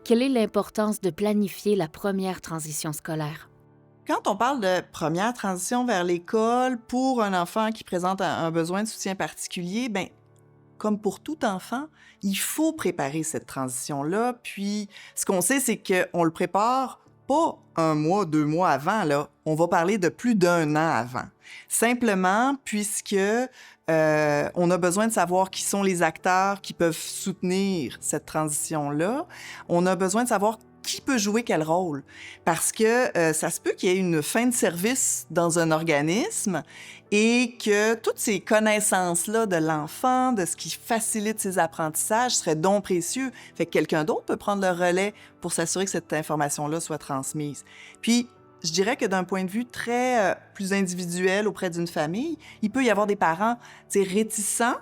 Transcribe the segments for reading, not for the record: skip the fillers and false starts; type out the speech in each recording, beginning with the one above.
Quelle est l'importance de planifier la première transition scolaire? Quand on parle de première transition vers l'école pour un enfant qui présente un besoin de soutien particulier, ben, comme pour tout enfant, il faut préparer cette transition-là. Puis, ce qu'on sait, c'est qu'on le prépare pas 1 mois, 2 mois avant, là. On va parler de plus d'1 an avant. Simplement puisque on a besoin de savoir qui sont les acteurs qui peuvent soutenir cette transition-là. On a besoin de savoir qui peut jouer quel rôle. Parce que ça se peut qu'il y ait une fin de service dans un organisme et que toutes ces connaissances-là de l'enfant, de ce qui facilite ses apprentissages, seraient donc précieux. Fait que quelqu'un d'autre peut prendre le relais pour s'assurer que cette information-là soit transmise. Puis, je dirais que d'un point de vue très plus individuel auprès d'une famille, il peut y avoir des parents réticents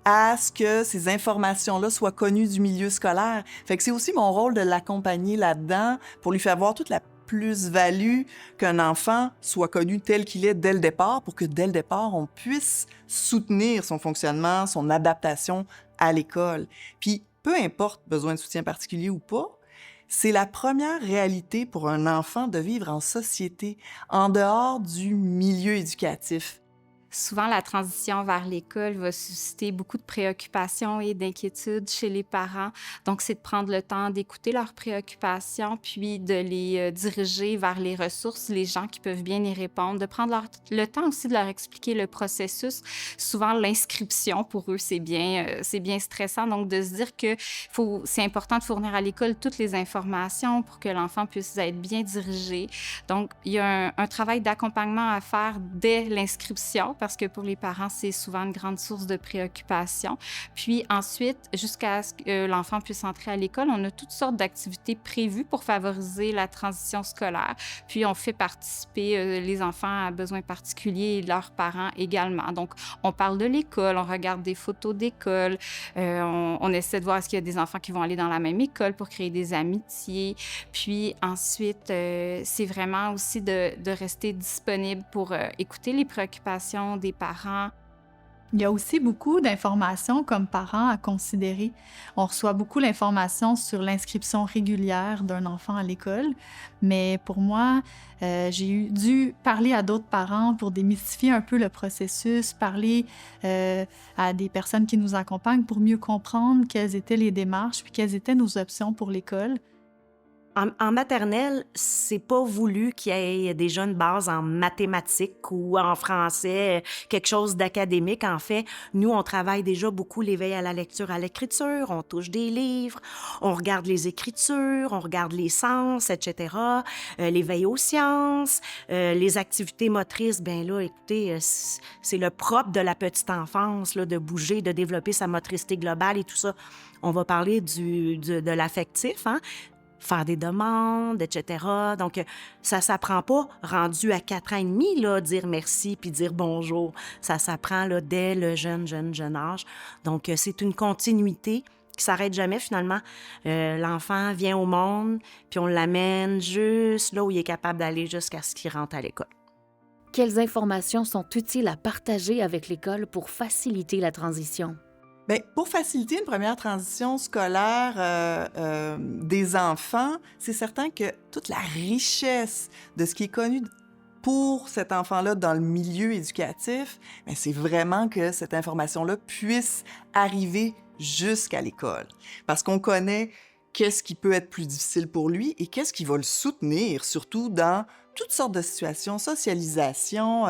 à ce que ces informations-là soient connues du milieu scolaire. Fait que c'est aussi mon rôle de l'accompagner là-dedans pour lui faire voir toute la plus-value qu'un enfant soit connu tel qu'il est dès le départ, pour que dès le départ, on puisse soutenir son fonctionnement, son adaptation à l'école. Puis, peu importe besoin de soutien particulier ou pas, c'est la première réalité pour un enfant de vivre en société, en dehors du milieu éducatif. Souvent, la transition vers l'école va susciter beaucoup de préoccupations et d'inquiétudes chez les parents. Donc, c'est de prendre le temps d'écouter leurs préoccupations, puis de les diriger vers les ressources, les gens qui peuvent bien y répondre, de prendre le temps aussi de leur expliquer le processus. Souvent, l'inscription, pour eux, c'est bien stressant. Donc, de se dire que c'est important de fournir à l'école toutes les informations pour que l'enfant puisse être bien dirigé. Donc, il y a un travail d'accompagnement à faire dès l'inscription, parce que pour les parents, c'est souvent une grande source de préoccupation. Puis ensuite, jusqu'à ce que l'enfant puisse entrer à l'école, on a toutes sortes d'activités prévues pour favoriser la transition scolaire. Puis on fait participer les enfants à besoins particuliers et leurs parents également. Donc, on parle de l'école, on regarde des photos d'école, on essaie de voir est-ce qu'il y a des enfants qui vont aller dans la même école pour créer des amitiés. Puis ensuite, c'est vraiment aussi de rester disponible pour écouter les préoccupations des parents. Il y a aussi beaucoup d'informations comme parents à considérer. On reçoit beaucoup l'information sur l'inscription régulière d'un enfant à l'école, mais pour moi, dû parler à d'autres parents pour démystifier un peu le processus, parler à des personnes qui nous accompagnent pour mieux comprendre quelles étaient les démarches puis quelles étaient nos options pour l'école. En maternelle, c'est pas voulu qu'il y ait déjà une base en mathématiques ou en français, quelque chose d'académique. En fait, nous, on travaille déjà beaucoup l'éveil à la lecture, à l'écriture, on touche des livres, on regarde les écritures, on regarde les sens, etc., l'éveil aux sciences, les activités motrices. Ben là, écoutez, c'est le propre de la petite enfance, là, de bouger, de développer sa motricité globale et tout ça. On va parler de l'affectif, hein? Faire des demandes, etc. Donc, ça s'apprend pas rendu à 4 ans et demi, là, dire merci puis dire bonjour. Ça s'apprend là, dès le jeune âge. Donc, c'est une continuité qui s'arrête jamais, finalement. L'enfant vient au monde, puis on l'amène juste là où il est capable d'aller jusqu'à ce qu'il rentre à l'école. Quelles informations sont utiles à partager avec l'école pour faciliter la transition? Bien, pour faciliter une première transition scolaire des enfants, c'est certain que toute la richesse de ce qui est connu pour cet enfant-là dans le milieu éducatif, bien, c'est vraiment que cette information-là puisse arriver jusqu'à l'école. Parce qu'on connaît qu'est-ce qui peut être plus difficile pour lui et qu'est-ce qui va le soutenir, surtout dans toutes sortes de situations, socialisation,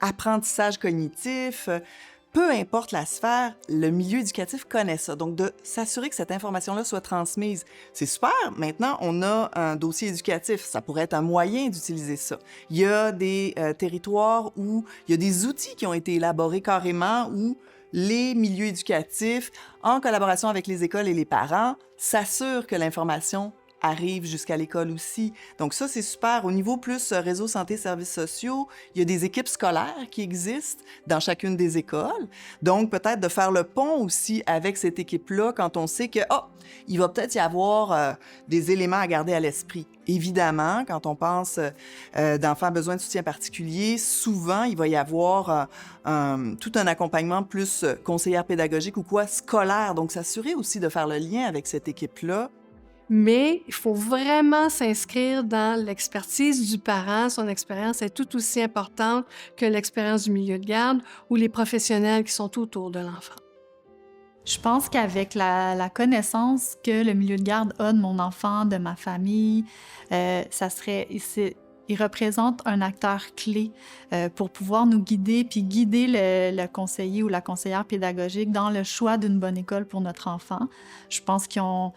apprentissage cognitif. Peu importe la sphère, le milieu éducatif connaît ça. Donc, de s'assurer que cette information-là soit transmise, c'est super. Maintenant, on a un dossier éducatif. Ça pourrait être un moyen d'utiliser ça. Il y a des territoires où il y a des outils qui ont été élaborés carrément où les milieux éducatifs, en collaboration avec les écoles et les parents, s'assurent que l'information arrive jusqu'à l'école aussi. Donc ça, c'est super. Au niveau plus réseau santé, services sociaux, il y a des équipes scolaires qui existent dans chacune des écoles. Donc peut-être de faire le pont aussi avec cette équipe-là quand on sait que, il va peut-être y avoir des éléments à garder à l'esprit. Évidemment, quand on pense d'enfants à besoin de soutien particulier, souvent, il va y avoir tout un accompagnement plus conseillère pédagogique ou quoi, scolaire. Donc s'assurer aussi de faire le lien avec cette équipe-là mais il faut vraiment s'inscrire dans l'expertise du parent. Son expérience est tout aussi importante que l'expérience du milieu de garde ou les professionnels qui sont autour de l'enfant. Je pense qu'avec la connaissance que le milieu de garde a de mon enfant, de ma famille, il représente un acteur clé pour pouvoir nous guider, puis guider le conseiller ou la conseillère pédagogique dans le choix d'une bonne école pour notre enfant. Je pense qu'ils ont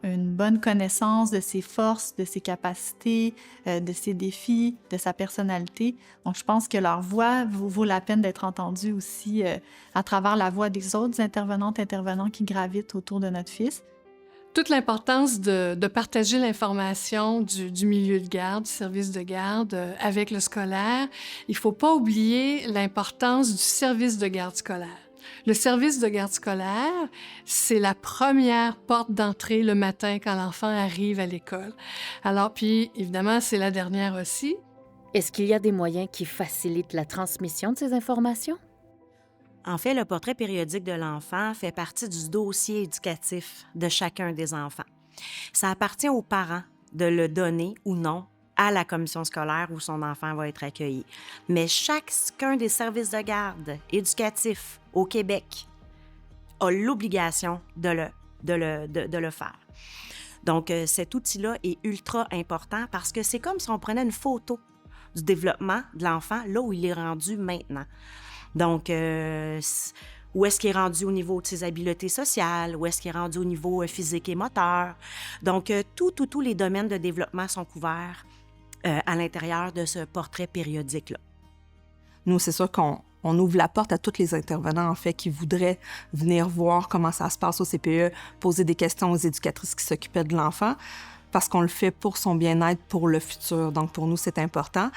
une bonne connaissance de ses forces, de ses capacités, de ses défis, de sa personnalité. Donc, je pense que leur voix vaut la peine d'être entendue aussi à travers la voix des autres intervenants qui gravitent autour de notre fils. Toute l'importance de partager l'information du milieu de garde, du service de garde avec le scolaire. Il ne faut pas oublier l'importance du service de garde scolaire. Le service de garde scolaire, c'est la première porte d'entrée le matin quand l'enfant arrive à l'école. Alors, puis, évidemment, c'est la dernière aussi. Est-ce qu'il y a des moyens qui facilitent la transmission de ces informations? En fait, le portrait périodique de l'enfant fait partie du dossier éducatif de chacun des enfants. Ça appartient aux parents de le donner ou non à la commission scolaire où son enfant va être accueilli. Mais chacun des services de garde éducatifs au Québec a l'obligation de le faire. Donc, cet outil-là est ultra important parce que c'est comme si on prenait une photo du développement de l'enfant là où il est rendu maintenant. Donc, où est-ce qu'il est rendu au niveau de ses habiletés sociales? Où est-ce qu'il est rendu au niveau physique et moteur? Donc, tous les domaines de développement sont couverts à l'intérieur de ce portrait périodique-là. Nous, c'est sûr qu'on ouvre la porte à tous les intervenants, en fait, qui voudraient venir voir comment ça se passe au CPE, poser des questions aux éducatrices qui s'occupaient de l'enfant, parce qu'on le fait pour son bien-être, pour le futur. Donc, pour nous, c'est important.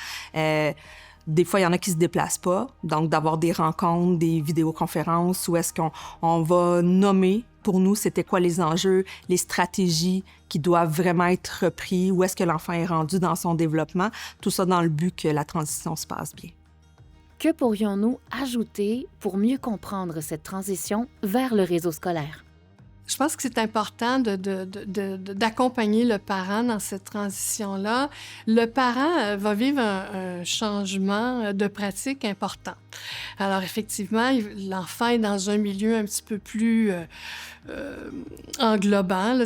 Des fois, il y en a qui ne se déplacent pas, donc d'avoir des rencontres, des vidéoconférences, où est-ce qu'on va nommer, pour nous, c'était quoi les enjeux, les stratégies qui doivent vraiment être repris, où est-ce que l'enfant est rendu dans son développement, tout ça dans le but que la transition se passe bien. Que pourrions-nous ajouter pour mieux comprendre cette transition vers le réseau scolaire? Je pense que c'est important d'accompagner le parent dans cette transition-là. Le parent va vivre un changement de pratique important. Alors, effectivement, l'enfant est dans un milieu un petit peu plus englobant, là,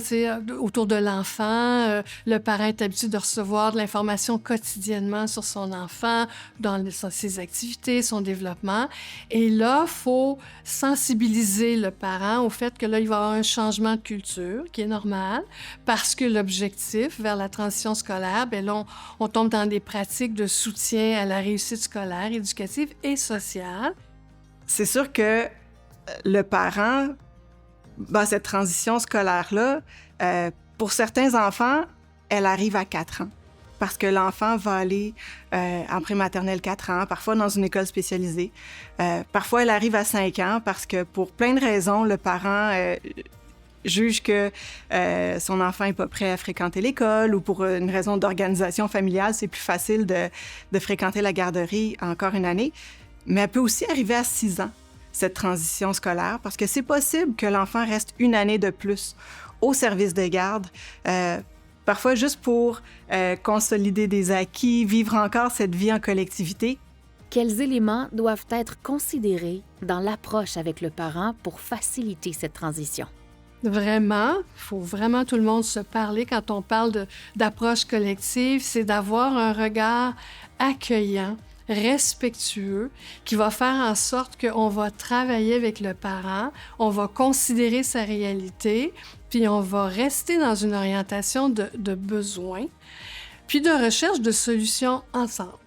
autour de l'enfant. Le parent est habitué de recevoir de l'information quotidiennement sur son enfant, dans ses activités, son développement. Et là, il faut sensibiliser le parent au fait que là, il va y avoir un changement de culture, qui est normal, parce que l'objectif vers la transition scolaire, bien là, on tombe dans des pratiques de soutien à la réussite scolaire, éducative et sociale. C'est sûr que le parent, dans cette transition scolaire-là, pour certains enfants, elle arrive à 4 ans. Parce que l'enfant va aller en prématernelle 4 ans, parfois dans une école spécialisée. Parfois, elle arrive à 5 ans parce que pour plein de raisons, le parent juge que son enfant n'est pas prêt à fréquenter l'école ou pour une raison d'organisation familiale, c'est plus facile de fréquenter la garderie encore une année. Mais elle peut aussi arriver à 6 ans, cette transition scolaire, parce que c'est possible que l'enfant reste une année de plus au service de garde, parfois juste pour consolider des acquis, vivre encore cette vie en collectivité. Quels éléments doivent être considérés dans l'approche avec le parent pour faciliter cette transition? Vraiment, il faut vraiment tout le monde se parler quand on parle d'approche collective, c'est d'avoir un regard accueillant, respectueux, qui va faire en sorte qu'on va travailler avec le parent, on va considérer sa réalité, puis on va rester dans une orientation de besoins, puis de recherche de solutions ensemble.